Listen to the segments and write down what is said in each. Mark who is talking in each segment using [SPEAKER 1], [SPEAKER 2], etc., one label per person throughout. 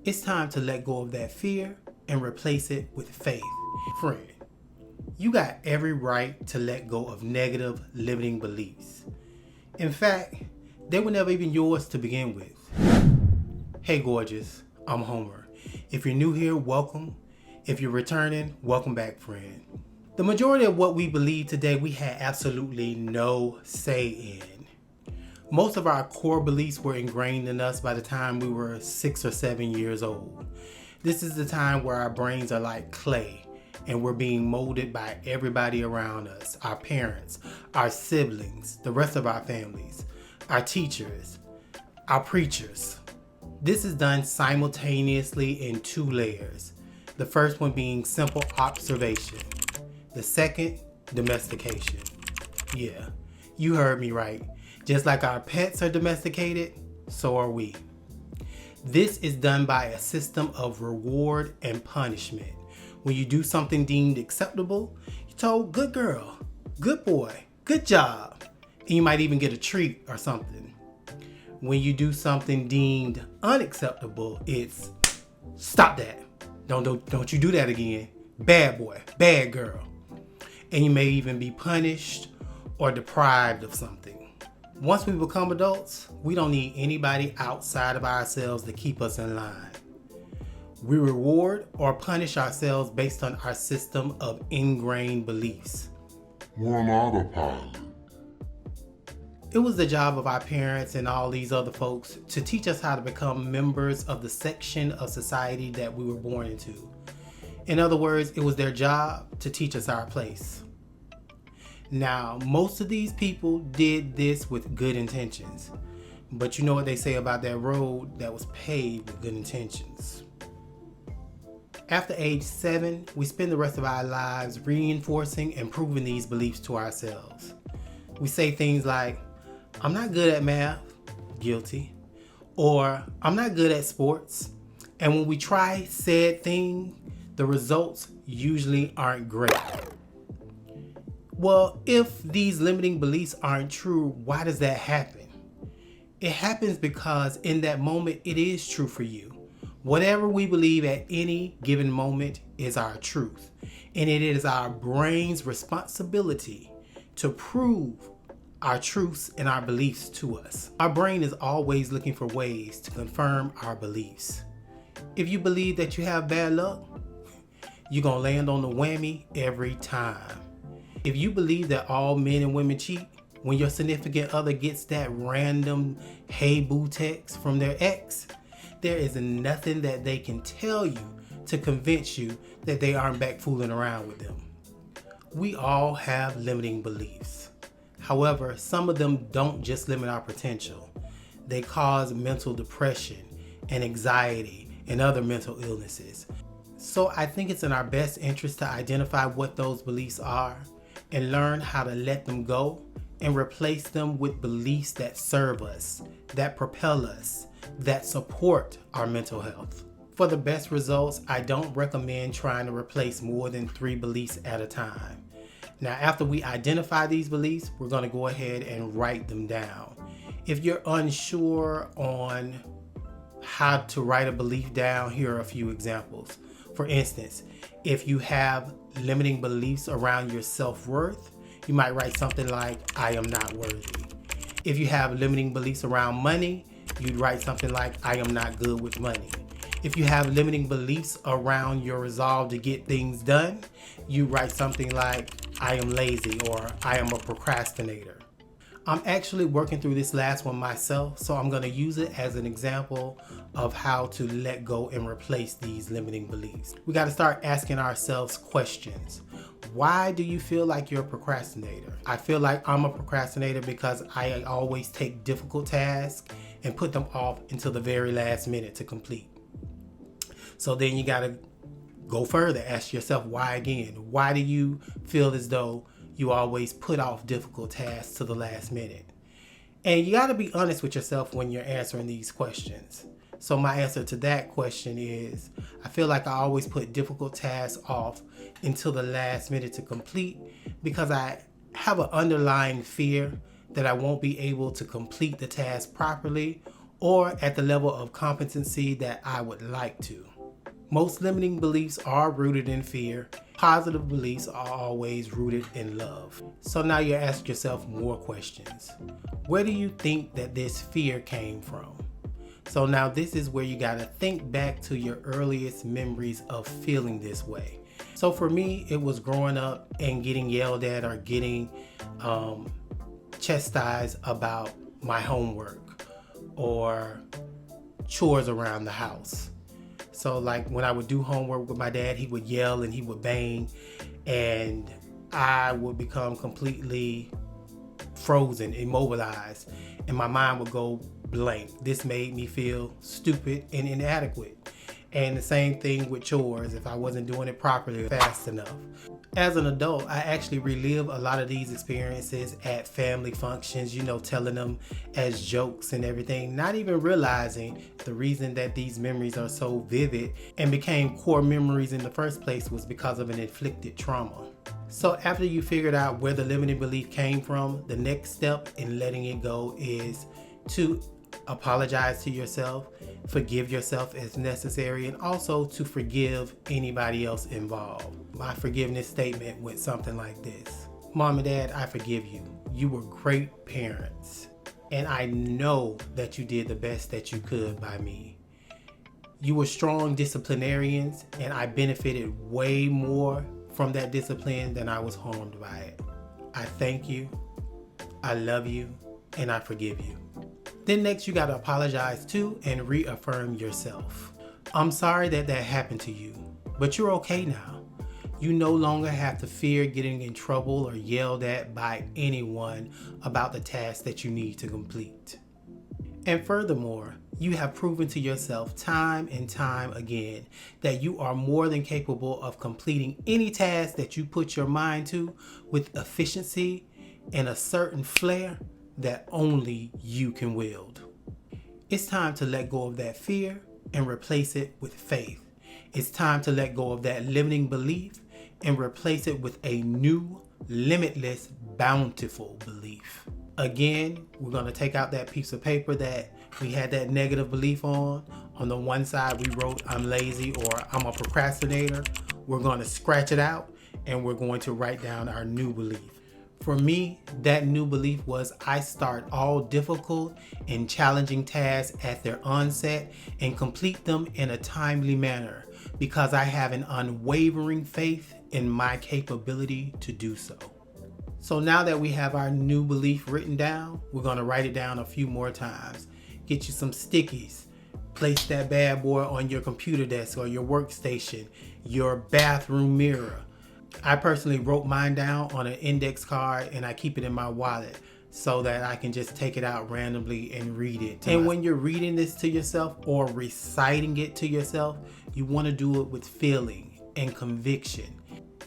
[SPEAKER 1] It's time to let go of that fear and replace it with faith. Friend, you got every right to let go of negative limiting beliefs. In fact, they were never even yours to begin with. Hey gorgeous, I'm Homer. If you're new here, welcome. If you're returning, welcome back, friend. The majority of what we believe today, we had absolutely no say in. Most of our core beliefs were ingrained in us by the time we were 6 or 7 years old. This is the time where our brains are like clay and we're being molded by everybody around us, our parents, our siblings, the rest of our families, our teachers, our preachers. This is done simultaneously in 2 layers. The first one being simple observation. The second, domestication. Yeah, you heard me right. Just like our pets are domesticated, so are we. This is done by a system of reward and punishment. When you do something deemed acceptable, you're told, good girl, good boy, good job. And you might even get a treat or something. When you do something deemed unacceptable, it's stop that. Don't you do that again. Bad boy, bad girl. And you may even be punished or deprived of something. Once we become adults, we don't need anybody outside of ourselves to keep us in line. We reward or punish ourselves based on our system of ingrained beliefs.
[SPEAKER 2] We're on autopilot.
[SPEAKER 1] It was the job of our parents and all these other folks to teach us how to become members of the section of society that we were born into. In other words, it was their job to teach us our place. Now, most of these people did this with good intentions, but you know what they say about that road that was paved with good intentions. After age 7, we spend the rest of our lives reinforcing and proving these beliefs to ourselves. We say things like, I'm not good at math, guilty, or I'm not good at sports. And when we try said thing, the results usually aren't great. Well, if these limiting beliefs aren't true, why does that happen? It happens because in that moment, it is true for you. Whatever we believe at any given moment is our truth. And it is our brain's responsibility to prove our truths and our beliefs to us. Our brain is always looking for ways to confirm our beliefs. If you believe that you have bad luck, you're gonna land on the whammy every time. If you believe that all men and women cheat, when your significant other gets that random hey boo text from their ex, there is nothing that they can tell you to convince you that they aren't back fooling around with them. We all have limiting beliefs. However, some of them don't just limit our potential. They cause mental depression and anxiety and other mental illnesses. So I think it's in our best interest to identify what those beliefs are and learn how to let them go and replace them with beliefs that serve us, that propel us, that support our mental health. For the best results, I don't recommend trying to replace more than 3 beliefs at a time. Now, after we identify these beliefs, we're going to go ahead and write them down. If you're unsure on how to write a belief down, here are a few examples. For instance, if you have limiting beliefs around your self-worth, you might write something like, I am not worthy. If you have limiting beliefs around money, you'd write something like, I am not good with money. If you have limiting beliefs around your resolve to get things done, you write something like, I am lazy or I am a procrastinator. I'm actually working through this last one myself, so I'm going to use it as an example of how to let go and replace these limiting beliefs. We got to start asking ourselves questions. Why do you feel like you're a procrastinator? I feel like I'm a procrastinator because I always take difficult tasks and put them off until the very last minute to complete. So then you got to go further. Ask yourself why again. Why do you feel as though you always put off difficult tasks to the last minute? And you got to be honest with yourself when you're answering these questions. So my answer to that question is, I feel like I always put difficult tasks off until the last minute to complete because I have an underlying fear that I won't be able to complete the task properly, or at the level of competency that I would like to. Most limiting beliefs are rooted in fear. Positive beliefs are always rooted in love. So now you ask yourself more questions. Where do you think that this fear came from? So now this is where you gotta think back to your earliest memories of feeling this way. So for me, it was growing up and getting yelled at or getting chastised about my homework or chores around the house. So like when I would do homework with my dad, he would yell and he would bang, and I would become completely frozen, immobilized, and my mind would go blank. This made me feel stupid and inadequate. And the same thing with chores, if I wasn't doing it properly fast enough. As an adult, I actually relive a lot of these experiences at family functions, telling them as jokes and everything, not even realizing the reason that these memories are so vivid and became core memories in the first place was because of an inflicted trauma. So after you figured out where the limiting belief came from, the next step in letting it go is to apologize to yourself, forgive yourself as necessary, and also to forgive anybody else involved. My forgiveness statement went something like this. Mom and Dad, I forgive you. You were great parents, and I know that you did the best that you could by me. You were strong disciplinarians, and I benefited way more from that discipline than I was harmed by it. I thank you, I love you, and I forgive you. Then next you gotta apologize to and reaffirm yourself. I'm sorry that happened to you, but you're okay now. You no longer have to fear getting in trouble or yelled at by anyone about the task that you need to complete. And furthermore, you have proven to yourself time and time again that you are more than capable of completing any task that you put your mind to with efficiency and a certain flair that only you can wield. It's time to let go of that fear and replace it with faith. It's time to let go of that limiting belief and replace it with a new, limitless, bountiful belief. Again, we're going to take out that piece of paper that we had that negative belief on. On the one side, we wrote, I'm lazy or I'm a procrastinator. We're going to scratch it out and we're going to write down our new belief. For me, that new belief was I start all difficult and challenging tasks at their onset and complete them in a timely manner because I have an unwavering faith in my capability to do so. So now that we have our new belief written down, we're going to write it down a few more times. Get you some stickies. Place that bad boy on your computer desk or your workstation, your bathroom mirror. I personally wrote mine down on an index card and I keep it in my wallet so that I can just take it out randomly and read it. And when you're reading this to yourself or reciting it to yourself, you want to do it with feeling and conviction.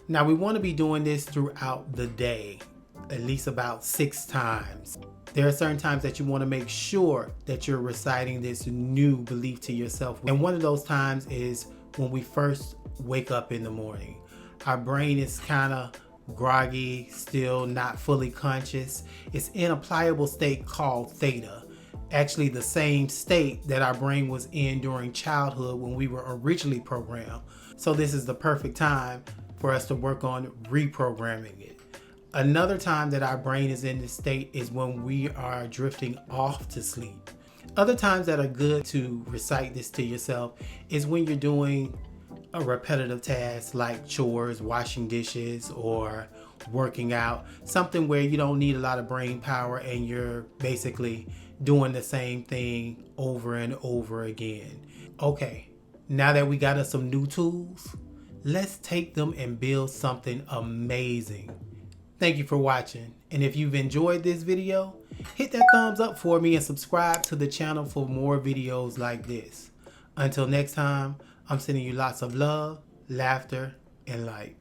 [SPEAKER 1] Now we want to be doing this throughout the day, at least about 6 times. There are certain times that you want to make sure that you're reciting this new belief to yourself. And one of those times is when we first wake up in the morning. Our brain is kind of groggy, still not fully conscious. It's in a pliable state called theta. Actually, the same state that our brain was in during childhood when we were originally programmed. So this is the perfect time for us to work on reprogramming it. Another time that our brain is in this state is when we are drifting off to sleep. Other times that are good to recite this to yourself is when you're doing a repetitive task like chores, washing dishes, or working out. Something where you don't need a lot of brain power and you're basically doing the same thing over and over again. Okay, now that we got us some new tools, let's take them and build something amazing. Thank you for watching. And if you've enjoyed this video, hit that thumbs up for me and subscribe to the channel for more videos like this. Until next time, I'm sending you lots of love, laughter, and light.